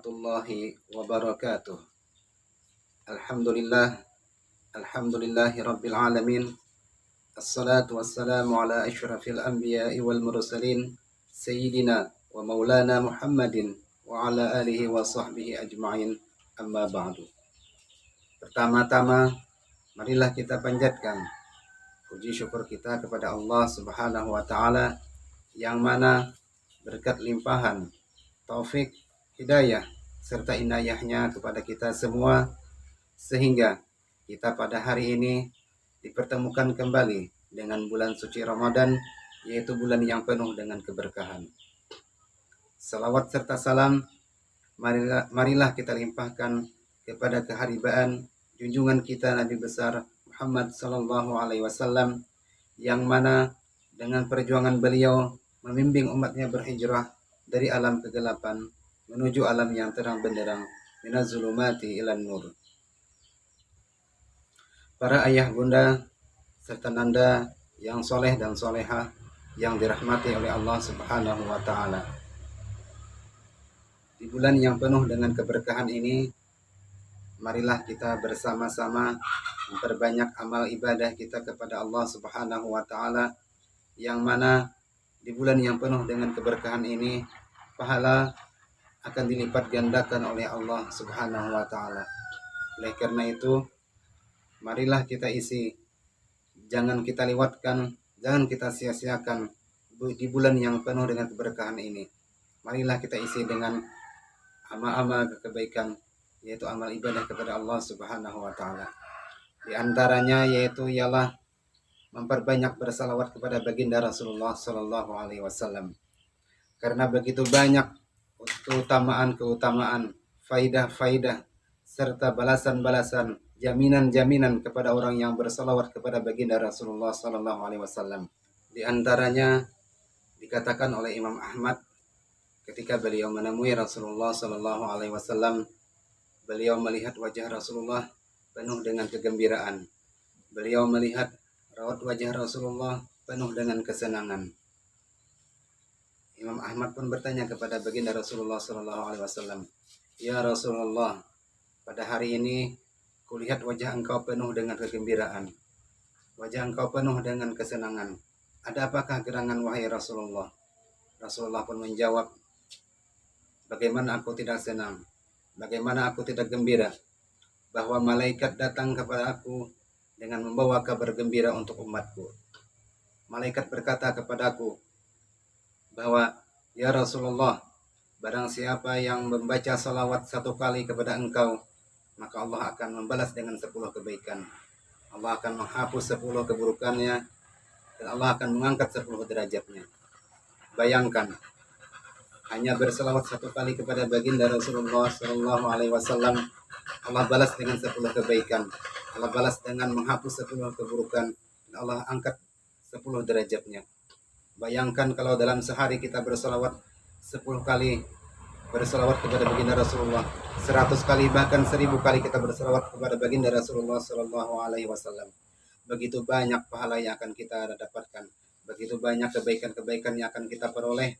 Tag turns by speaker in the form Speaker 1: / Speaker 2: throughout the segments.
Speaker 1: warahmatullahi wabarakatuh. Alhamdulillah, alhamdulillahi rabbil alamin. Assalatu wassalamu ala asyrafil anbiya'i wal mursalin sayyidina wa maulana Muhammadin wa ala alihi wa sahbihi ajma'in, amma ba'du. Pertama-tama, marilah kita panjatkan puji syukur kita kepada Allah Subhanahu wa taala yang mana berkat limpahan taufik, hidayah serta inayahnya kepada kita semua sehingga kita pada hari ini dipertemukan kembali dengan bulan suci Ramadan, yaitu bulan yang penuh dengan keberkahan. Salawat serta salam marilah kita limpahkan kepada keharibaan junjungan kita Nabi besar Muhammad sallallahu alaihi wasallam yang mana dengan perjuangan beliau membimbing umatnya berhijrah dari alam kegelapan menuju alam yang terang benderang, minaz zulumati ilan nur. Para ayah bunda serta nanda yang soleh dan solehah yang dirahmati oleh Allah Subhanahu wa taala. Di bulan yang penuh dengan keberkahan ini, marilah kita bersama-sama memperbanyak amal ibadah kita kepada Allah Subhanahu wa taala, yang mana di bulan yang penuh dengan keberkahan ini pahala akan dilipat gandakan oleh Allah Subhanahu wa taala. Oleh karena itu, marilah kita isi, jangan kita lewatkan, jangan kita sia-siakan di bulan yang penuh dengan keberkahan ini. Marilah kita isi dengan amal-amal kebaikan, yaitu amal ibadah kepada Allah Subhanahu wa taala. Di antaranya yaitu ialah memperbanyak bersalawat kepada baginda Rasulullah sallallahu alaihi wasallam. Karena begitu banyak keutamaan, faidah-faidah serta balasan-balasan, jaminan-jaminan kepada orang yang bersalawat kepada baginda Rasulullah sallallahu alaihi wasallam. Di antaranya dikatakan oleh Imam Ahmad ketika beliau menemui Rasulullah sallallahu alaihi wasallam, beliau melihat wajah Rasulullah penuh dengan kegembiraan. Beliau melihat raut wajah Rasulullah penuh dengan kesenangan. Imam Ahmad pun bertanya kepada baginda Rasulullah sallallahu alaihi wasallam, "Ya Rasulullah, pada hari ini kulihat wajah engkau penuh dengan kegembiraan. Wajah engkau penuh dengan kesenangan. Ada apakah gerangan wahai Rasulullah?" Rasulullah pun menjawab, "Bagaimana aku tidak senang? Bagaimana aku tidak gembira? Bahwa malaikat datang kepada aku dengan membawa kabar gembira untuk umatku. Malaikat berkata kepadaku bahwa, ya Rasulullah, barang siapa yang membaca salawat 1 kali kepada engkau, maka Allah akan membalas dengan 10 kebaikan. Allah akan menghapus 10 keburukannya, dan Allah akan mengangkat 10 derajatnya." Bayangkan, hanya berselawat 1 kali kepada baginda Rasulullah sallallahu alaihi wasallam, Allah balas dengan 10 kebaikan. Allah balas dengan menghapus 10 keburukan, dan Allah angkat 10 derajatnya. Bayangkan kalau dalam sehari kita berselawat 10 kali berselawat kepada baginda Rasulullah, 100 kali bahkan 1000 kali kita berselawat kepada baginda Rasulullah sallallahu alaihi wasallam. Begitu banyak pahala yang akan kita dapatkan, begitu banyak kebaikan-kebaikan yang akan kita peroleh,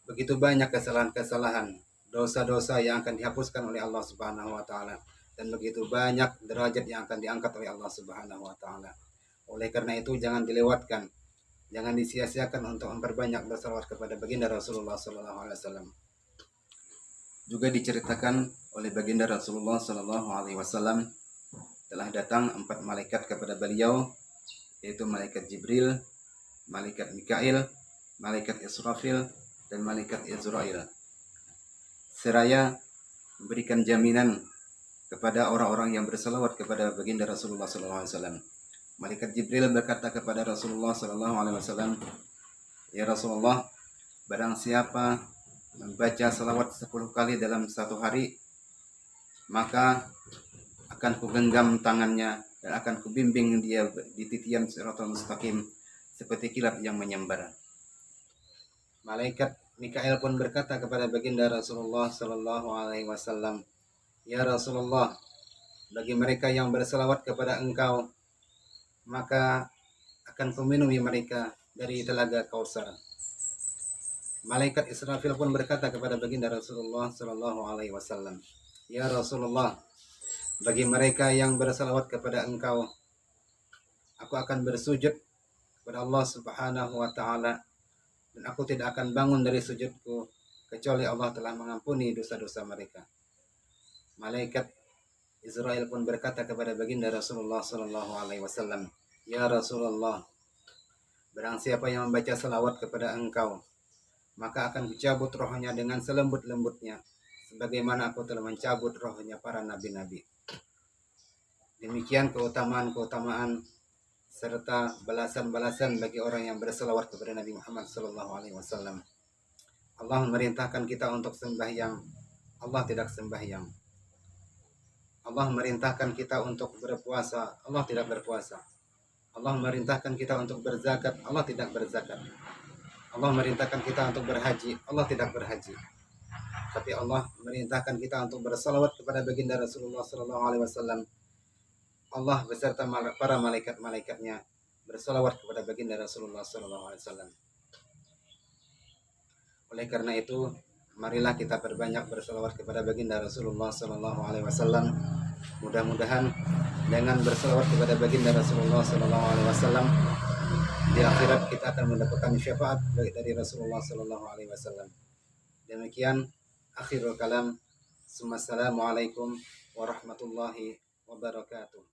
Speaker 1: begitu banyak kesalahan-kesalahan, dosa-dosa yang akan dihapuskan oleh Allah Subhanahu wa taala, dan begitu banyak derajat yang akan diangkat oleh Allah Subhanahu wa taala. Oleh karena itu jangan dilewatkan, jangan disia-siakan untuk memperbanyak bersalawat kepada baginda Rasulullah sallallahu alaihi wasallam. Juga diceritakan oleh baginda Rasulullah sallallahu alaihi wasallam telah datang 4 malaikat kepada beliau, yaitu malaikat Jibril, malaikat Mikail, malaikat Israfil, dan malaikat Izrail, seraya memberikan jaminan kepada orang-orang yang bersalawat kepada baginda Rasulullah sallallahu alaihi wasallam. Malaikat Jibril berkata kepada Rasulullah sallallahu alaihi wasallam, "Ya Rasulullah, barang siapa membaca salawat 10 kali dalam 1 hari, maka akan kugenggam tangannya dan akan kubimbing dia di titian Shiratal Mustaqim seperti kilat yang menyambar." Malaikat Mikail pun berkata kepada baginda Rasulullah sallallahu alaihi wasallam, "Ya Rasulullah, bagi mereka yang berselawat kepada engkau, maka akan kuminumi mereka dari telaga Kausar." Malaikat Israfil pun berkata kepada baginda Rasulullah Shallallahu Alaihi Wasallam, ya Rasulullah, bagi mereka yang bersalawat kepada Engkau, aku akan bersujud kepada Allah Subhanahu Wa Taala dan aku tidak akan bangun dari sujudku kecuali Allah telah mengampuni dosa-dosa mereka. Malaikat Israel pun berkata kepada baginda Rasulullah Shallallahu Alaihi Wasallam, ya Rasulullah, barang siapa yang membaca salawat kepada Engkau, maka akan dicabut rohnya dengan selembut-lembutnya, sebagaimana aku telah mencabut rohnya para nabi-nabi. Demikian keutamaan-keutamaan serta balasan-balasan bagi orang yang berselawat kepada Nabi Muhammad SAW. Allah memerintahkan kita untuk sembahyang, Allah tidak sembahyang. Allah memerintahkan kita untuk berpuasa, Allah tidak berpuasa. Allah memerintahkan kita untuk berzakat, Allah tidak berzakat. Allah memerintahkan kita untuk berhaji, Allah tidak berhaji. Tapi Allah memerintahkan kita untuk bersalawat kepada baginda Rasulullah SAW. Allah beserta para malaikat-malaikatnya bersalawat kepada baginda Rasulullah SAW. Oleh karena itu, marilah kita perbanyak bersalawat kepada baginda Rasulullah SAW. Mudah-mudahan dengan bersalawat kepada baginda Rasulullah SAW, di akhirat kita akan mendapatkan syafaat dari Rasulullah SAW. Demikian akhirul kalam. Assalamualaikum warahmatullahi wabarakatuh.